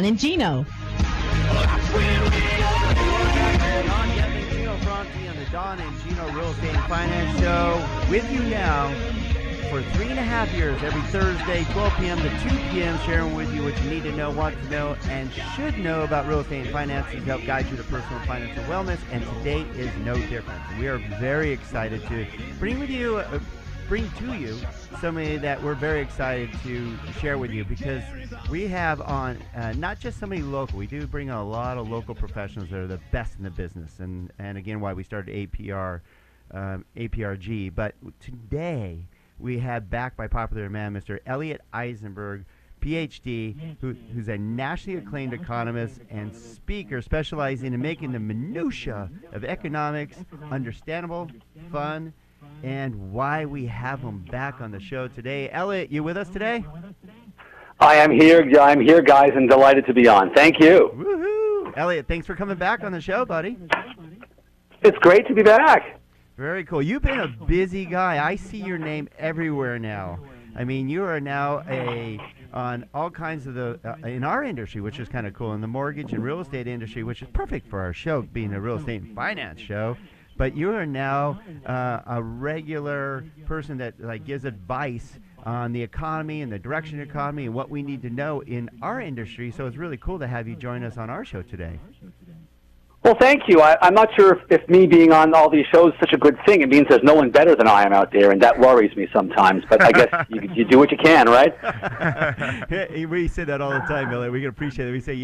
And Gino. Gino Franti on the Don and Gino Real Estate and Finance Show with you now for 3.5 years, every Thursday, 12 p.m. to 2 p.m., sharing with you what you need to know, want to know, and should know about real estate and finances to help guide you to personal financial wellness. And today is no different. We are very excited to bring to you somebody that we're very excited to share with you, because we have on not just somebody local. We do bring on a lot of local professionals that are the best in the business, and again, why we started APRG. But today we have, back by popular demand, Mr. Elliot Eisenberg, PhD, who's a nationally acclaimed economist and speaker specializing in making the minutia of economics understandable, fun, and why we have him back on the show today. Elliot, you with us today? I am here. I'm here, guys, and delighted to be on. Thank you. Woohoo! Elliot, thanks for coming back on the show, buddy. It's great to be back. Very cool. You've been a busy guy. I see your name everywhere now. I mean, you are now on all kinds of in our industry, which is kind of cool, in the mortgage and real estate industry, which is perfect for our show, being a real estate and finance show. But you are now a regular person that gives advice on the economy and the direction of the economy and what we need to know in our industry. So it's really cool to have you join us on our show today. Well, thank you. I'm not sure if me being on all these shows is such a good thing. It means there's no one better than I am out there, and that worries me sometimes. But I guess you do what you can, right? We say that all the time, Elliot. We can appreciate it. We say,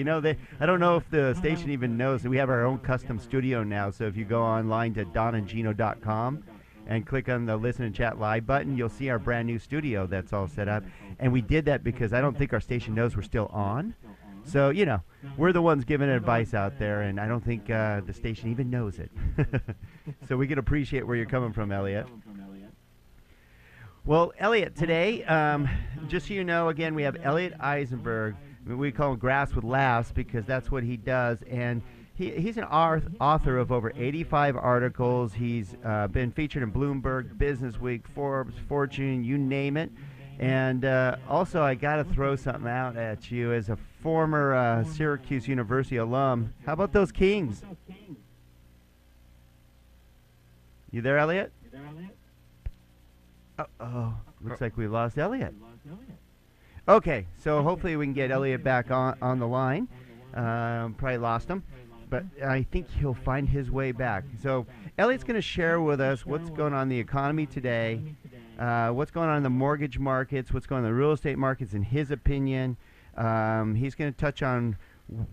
I don't know if the station even knows that we have our own custom studio now. So if you go online to donandgino.com and click on the Listen and Chat Live button, you'll see our brand new studio that's all set up. And we did that because I don't think our station knows we're still on. So, we're the ones giving advice out there, and I don't think the station even knows it. So we can appreciate where you're coming from, Elliot. Well, Elliot, today, just so you know, again, we have Elliot Eisenberg. We call him Grass with Laughs because that's what he does. And he's an author of over 85 articles. He's been featured in Bloomberg, Businessweek, Forbes, Fortune, you name it. And also, I got to throw something out at you as a former Syracuse University alum. How about those Kings? You there, Elliot? Uh-oh. Looks like we lost Elliot. Okay, so hopefully we can get Elliot back on the line. Probably lost him, but I think he'll find his way back. So Elliot's going to share with us what's going on in the economy today, what's going on in the mortgage markets, what's going on in the real estate markets in his opinion. He's going to touch on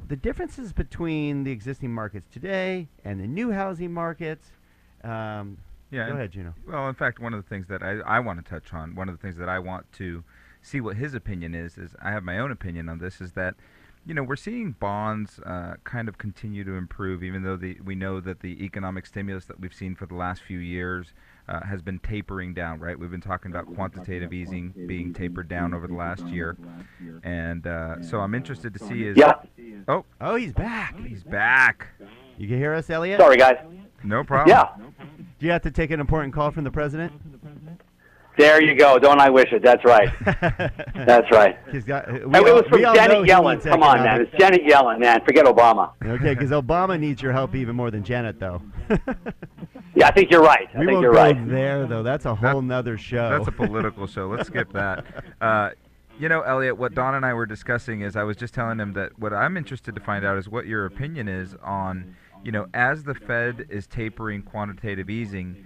the differences between the existing markets today and the new housing markets. Go ahead, Gino. Well, in fact, one of the things that I want to touch on, one of the things that I want to see what his opinion is I have my own opinion on this, is that we're seeing bonds kind of continue to improve, even though we know that the economic stimulus that we've seen for the last few years has been tapering down, right? We've been talking about quantitative easing being tapered down over the last year. And so I'm interested to see Yeah. Oh, he's back. He's back. You can hear us, Elliot? Sorry, guys. No problem. Yeah. Do you have to take an important call from the president? There you go. Don't I wish it? That's right. That's right. It was from Janet Yellen. Come on, man. It's Janet Yellen, man. Forget Obama. Okay, because Obama needs your help even more than Janet, though. Yeah, I think you're right. I think you're right. We won't go there, though. That's a whole nother show. That's a political show. Let's skip that. Elliot, what Don and I were discussing is I was just telling him that what I'm interested to find out is what your opinion is on, as the Fed is tapering quantitative easing,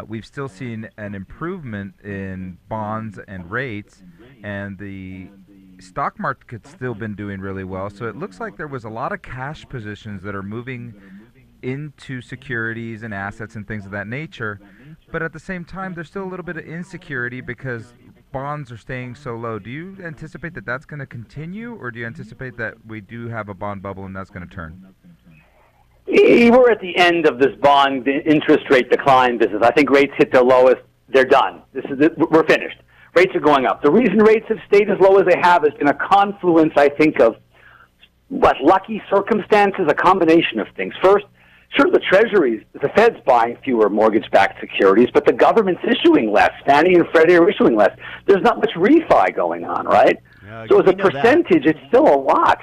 we've still seen an improvement in bonds and rates, and the stock market's still been doing really well. So it looks like there was a lot of cash positions that are moving into securities and assets and things of that nature. But at the same time, there's still a little bit of insecurity because bonds are staying so low. Do you anticipate that that's going to continue, or do you anticipate that we do have a bond bubble and that's going to turn? We're at the end of this bond interest rate decline business. I think rates hit their lowest. They're done. We're finished. Rates are going up. The reason rates have stayed as low as they have has been a confluence, I think, of lucky circumstances, a combination of things. First, sure, the Treasuries, the Fed's buying fewer mortgage-backed securities, but the government's issuing less. Fannie and Freddie are issuing less. There's not much refi going on, right? So as a percentage, it's still a lot.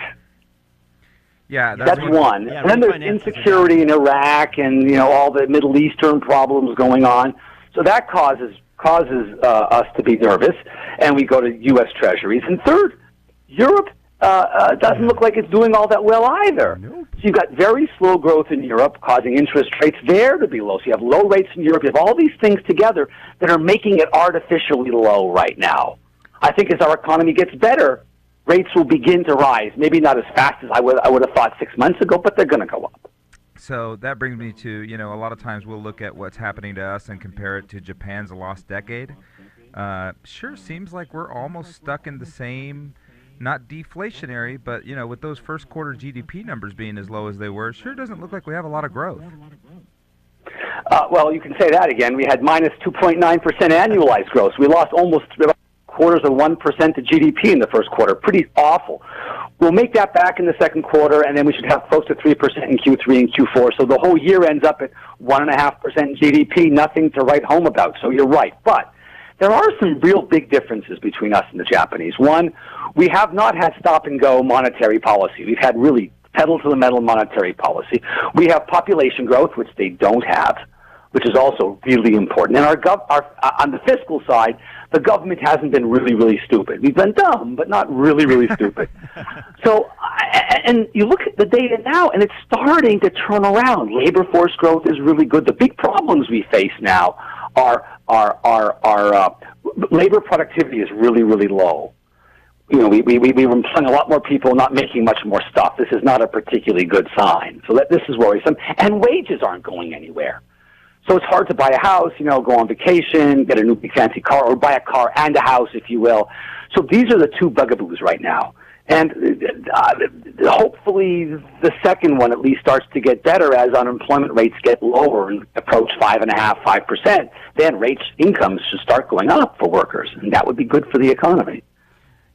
Yeah, That's one. Yeah, and then there's insecurity in Iraq and all the Middle Eastern problems going on. So that causes us to be nervous, and we go to U.S. Treasuries. And third, Europe doesn't look like it's doing all that well either. Nope. So you've got very slow growth in Europe, causing interest rates there to be low. So you have low rates in Europe. You have all these things together that are making it artificially low right now. I think as our economy gets better, rates will begin to rise. Maybe not as fast as I would have thought 6 months ago, but they're going to go up. So that brings me to, a lot of times we'll look at what's happening to us and compare it to Japan's lost decade. Sure seems like we're almost stuck in the same, not deflationary, but, with those first quarter GDP numbers being as low as they were, sure doesn't look like we have a lot of growth. Well, you can say that again. We had minus 2.9% annualized growth. We lost almost quarters of 1% to GDP in the first quarter. Pretty awful. We'll make that back in the second quarter, and then we should have close to 3% in Q3 and Q4. So the whole year ends up at 1.5% GDP, nothing to write home about. So you're right. But there are some real big differences between us and the Japanese. One, we have not had stop-and-go monetary policy. We've had really pedal-to-the-metal monetary policy. We have population growth, which they don't have, which is also really important. And on the fiscal side, the government hasn't been really, really stupid. We've been dumb, but not really, really stupid. So, and you look at the data now, and it's starting to turn around. Labor force growth is really good. The big problems we face now are labor productivity is really, really low. We're employing a lot more people, not making much more stuff. This is not a particularly good sign. So this is worrisome. And wages aren't going anywhere. So it's hard to buy a house, go on vacation, get a new big fancy car, or buy a car and a house, if you will. So these are the two bugaboos right now. And hopefully the second one at least starts to get better as unemployment rates get lower and approach 5.5%, 5%. Then incomes should start going up for workers, and that would be good for the economy.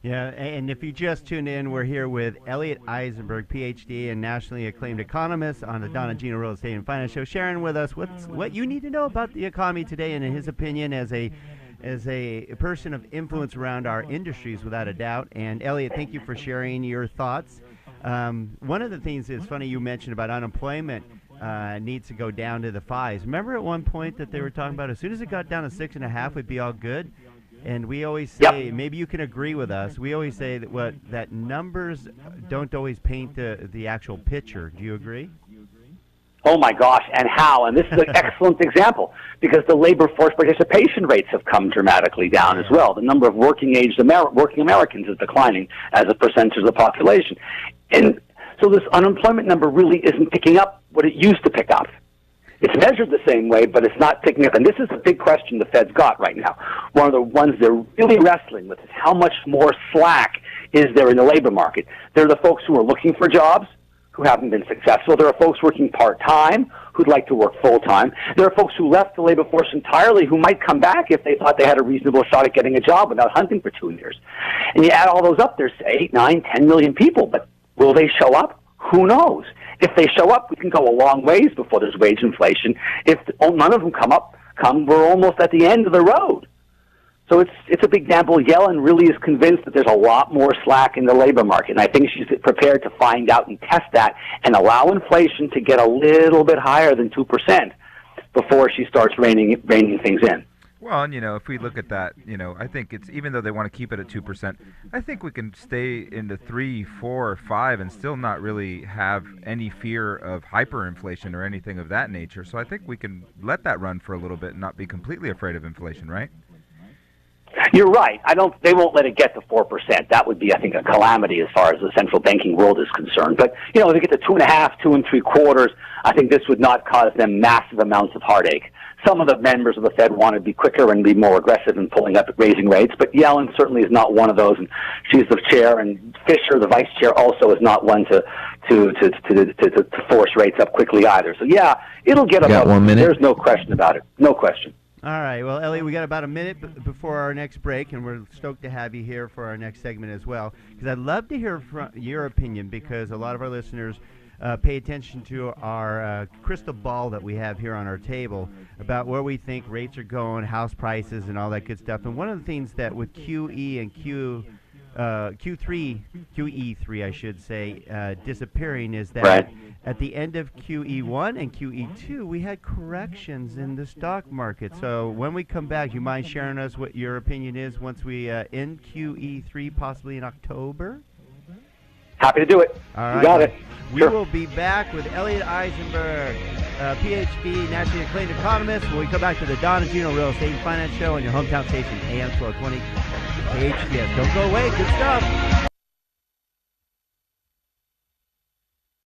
Yeah, and if you just tuned in, we're here with Elliot Eisenberg, Ph.D. and nationally acclaimed economist on the Don and Gino Real Estate and Finance Show, sharing with us what you need to know about the economy today, and in his opinion, as a person of influence around our industries, without a doubt. And Elliot, thank you for sharing your thoughts. One of the things that's funny you mentioned about unemployment needs to go down to the 5s. Remember at one point that they were talking about as soon as it got down to 6.5, we'd be all good. And we always say, maybe you can agree with us, we always say that numbers don't always paint the actual picture. Do you agree? Oh, my gosh, and how? And this is an excellent example because the labor force participation rates have come dramatically down as well. The number of working Americans is declining as a percentage of the population. And so this unemployment number really isn't picking up what it used to pick up. It's measured the same way, but it's not picking up. And this is a big question the Fed's got right now. One of the ones they're really wrestling with is how much more slack is there in the labor market. There are the folks who are looking for jobs who haven't been successful. There are folks working part-time who'd like to work full-time. There are folks who left the labor force entirely who might come back if they thought they had a reasonable shot at getting a job without hunting for 2 years. And you add all those up, there's 8, 9, 10 million people. But will they show up? Who knows? If they show up, we can go a long ways before there's wage inflation. If none of them come, we're almost at the end of the road. So it's a big gamble. Yellen really is convinced that there's a lot more slack in the labor market, and I think she's prepared to find out and test that and allow inflation to get a little bit higher than 2% before she starts reining things in. Well, and if we look at that, I think it's, even though they want to keep it at 2%, I think we can stay in the 3, 4, 5 and still not really have any fear of hyperinflation or anything of that nature. So I think we can let that run for a little bit and not be completely afraid of inflation, right? You're right. They won't let it get to 4%. That would be, I think, a calamity as far as the central banking world is concerned. But, if they get to 2.5, 2 3/4, I think this would not cause them massive amounts of heartache. Some of the members of the Fed want to be quicker and be more aggressive in raising rates, but Yellen certainly is not one of those, and she's the chair, and Fisher, the vice chair, also is not one to force rates up quickly either. So yeah, it'll get up. 1 minute. There's no question about it. No question. All right. Well, Elliot, we got about a minute before our next break, and we're stoked to have you here for our next segment as well, because I'd love to hear from your opinion, because a lot of our listeners pay attention to our crystal ball that we have here on our table about where we think rates are going, house prices, and all that good stuff. And one of the things that with QE and QE3, I should say, disappearing is that Right. at the end of QE1 and QE2, we had corrections in the stock market. So when we come back, do you mind sharing us what your opinion is once we end QE3, possibly in October? Happy to do it. All right. You got it. We Sure. will be back with Elliot Eisenberg, PhD, nationally acclaimed economist, when we come back to the Don and Gino Real Estate and Finance Show on your hometown station, AM 1220 KHTS. Don't go away. Good stuff.